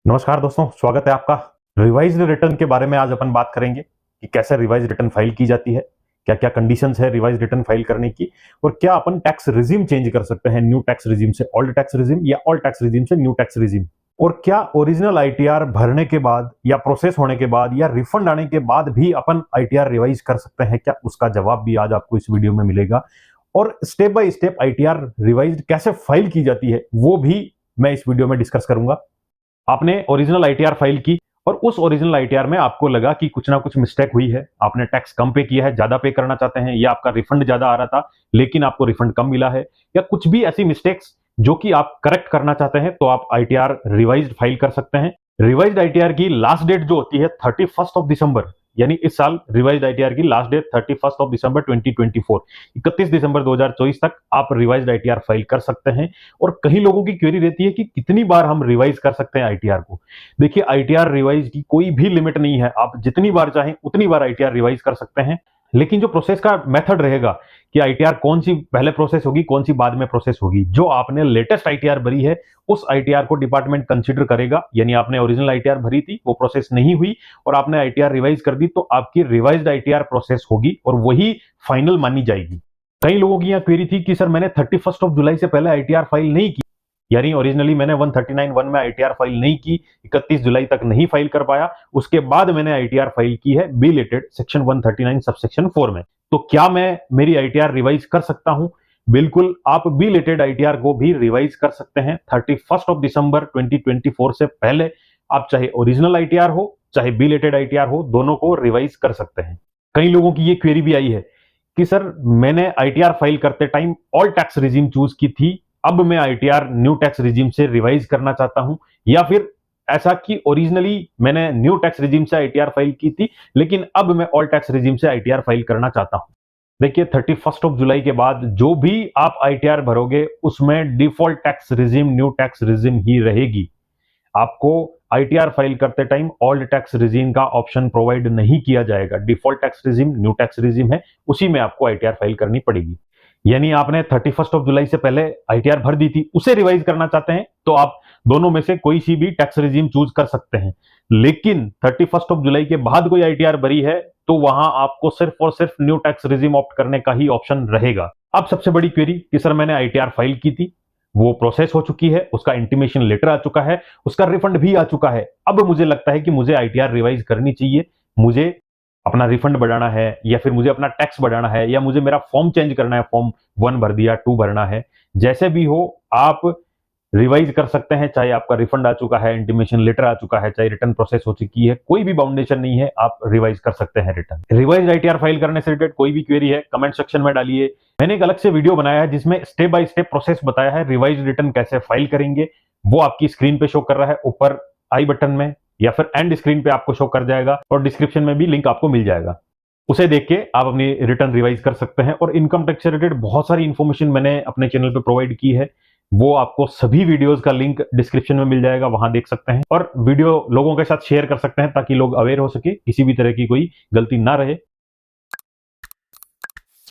नमस्कार दोस्तों, स्वागत है आपका। रिवाइज्ड रिटर्न के बारे में आज अपन बात करेंगे कि कैसे रिवाइज रिटर्न फाइल की जाती है, क्या क्या कंडीशंस है रिवाइज रिटर्न फाइल करने की, और क्या अपन टैक्स रिजीम चेंज कर सकते हैं न्यू टैक्स रिजीम से ओल्ड टैक्स रिजीम या ओल्ड टैक्स रिजीम से न्यू टैक्स रिजीम, और क्या ओरिजिनल आईटीआर भरने के बाद या प्रोसेस होने के बाद या रिफंड आने के बाद भी अपन आईटीआर रिवाइज कर सकते हैं क्या, उसका जवाब भी आज आपको इस वीडियो में मिलेगा। और step by step ITR revise कैसे फाइल की जाती है वो भी मैं इस वीडियो में डिस्कस करूंगा। आपने ओरिजिनल आईटीआर फाइल की और उस ओरिजिनल आईटीआर में आपको लगा कि कुछ ना कुछ मिस्टेक हुई है, आपने टैक्स कम पे किया है, ज्यादा पे करना चाहते हैं, या आपका रिफंड ज्यादा आ रहा था लेकिन आपको रिफंड कम मिला है, या कुछ भी ऐसी मिस्टेक्स जो कि आप करेक्ट करना चाहते हैं, तो आप आईटीआर रिवाइज्ड फाइल कर सकते हैं। रिवाइज्ड आईटीआर की लास्ट डेट जो होती है 31 दिसंबर, यानी इस साल रिवाइज्ड आईटीआर की लास्ट डेट 31 दिसंबर 2024, 31 दिसंबर 2024 तक आप रिवाइज्ड आईटीआर फाइल कर सकते हैं। और कई लोगों की क्वेरी रहती है कि कितनी बार हम रिवाइज कर सकते हैं आईटीआर को। देखिए, आईटीआर रिवाइज की कोई भी लिमिट नहीं है, आप जितनी बार चाहें उतनी बार आईटीआर रिवाइज कर सकते हैं। लेकिन जो प्रोसेस का मेथड रहेगा कि आईटीआर कौन सी पहले प्रोसेस होगी, कौन सी बाद में प्रोसेस होगी, जो आपने लेटेस्ट आईटीआर भरी है उस आईटीआर को डिपार्टमेंट कंसीडर करेगा। यानी आपने ओरिजिनल आईटीआर भरी थी, वो प्रोसेस नहीं हुई और आपने आईटीआर रिवाइज कर दी, तो आपकी रिवाइज्ड आईटीआर प्रोसेस होगी और वही फाइनल मानी जाएगी। कई लोगों की यह क्वेरी थी कि सर मैंने 31 जुलाई से पहले आईटीआर फाइल नहीं की, यानी ओरिजिनली मैंने 139(1) में आईटीआर फाइल नहीं की, 31 जुलाई तक नहीं फाइल कर पाया, उसके बाद मैंने आईटीआर फाइल की है बिलेटेड सेक्शन 139 सबसेक्शन 4 में, तो क्या मैं मेरी आईटीआर रिवाइज कर सकता हूं? बिल्कुल, आप बिलेटेड आईटीआर को भी रिवाइज कर सकते हैं 31 दिसंबर 2024 से पहले। आप चाहे ओरिजिनल आईटीआर हो चाहे बिलेटेड आईटीआर हो, दोनों को रिवाइज कर सकते हैं। कई लोगों की ये क्वेरी भी आई है कि सर मैंने आईटीआर फाइल करते time all tax regime choose की थी, अब मैं आईटीआर न्यू टैक्स रिजीम से रिवाइज करना चाहता हूं, या फिर ऐसा कि ओरिजिनली मैंने न्यू टैक्स रिजीम से आईटीआर फाइल की थी लेकिन अब मैं ऑल टैक्स रिजीम से आईटीआर फाइल करना चाहता हूं। देखिए, 31 जुलाई के बाद जो भी आप आईटीआर भरोगे उसमें default tax regime new tax regime ही रहेगी। आपको आईटीआर फाइल करते टाइम ओल्ड टैक्स रिजीम का ऑप्शन प्रोवाइड नहीं किया जाएगा। Default tax regime new tax regime है, उसी में आपको आईटीआर फाइल करनी पड़ेगी। यानी आपने 31 जुलाई से पहले आईटीआर भर दी थी, उसे रिवाइज करना चाहते हैं तो आप दोनों में से कोई सी भी टैक्स रिजीम चूज कर सकते हैं। लेकिन 31 जुलाई के बाद कोई आईटीआर भरी है तो वहां आपको सिर्फ और सिर्फ न्यू टैक्स रिजीम ऑप्ट करने का ही ऑप्शन रहेगा। अब सबसे बड़ी क्वेरी कि सर मैंने आईटीआर फाइल की थी, वो प्रोसेस हो चुकी है, उसका इंटीमेशन लेटर आ चुका है, उसका रिफंड भी आ चुका है, अब मुझे लगता है कि मुझे आईटीआर रिवाइज करनी चाहिए, मुझे अपना रिफंड बढ़ाना है या फिर मुझे अपना टैक्स बढ़ाना है या मुझे मेरा फॉर्म चेंज करना है, फॉर्म 1 भर दिया 2 भरना है, जैसे भी हो आप रिवाइज कर सकते हैं। चाहे आपका रिफंड आ चुका है, इंटीमेशन लेटर आ चुका है, चाहे रिटर्न प्रोसेस हो चुकी है, कोई भी बाउंडेशन नहीं है, आप रिवाइज कर सकते हैं रिटर्न। रिवाइज आईटीआर फाइल करने से रिलेटेड कोई भी क्वेरी है कमेंट सेक्शन में डालिए। मैंने एक अलग से वीडियो बनाया है जिसमें स्टेप बाय स्टेप प्रोसेस बताया है, रिवाइज रिटर्न कैसे फाइल करेंगे, वो आपकी स्क्रीन पे शो कर रहा है, ऊपर आई बटन में या फिर एंड स्क्रीन पे आपको शो कर जाएगा और डिस्क्रिप्शन में भी लिंक आपको मिल जाएगा। उसे देख के आप अपनी रिटर्न रिवाइज कर सकते हैं। और इनकम टैक्स से रिलेटेड बहुत सारी इंफॉर्मेशन मैंने अपने चैनल पे प्रोवाइड की है, वो आपको सभी वीडियोस का लिंक डिस्क्रिप्शन में मिल जाएगा, वहां देख सकते हैं और वीडियो लोगों के साथ शेयर कर सकते हैं ताकि लोग अवेयर हो सके, किसी भी तरह की कोई गलती ना रहे।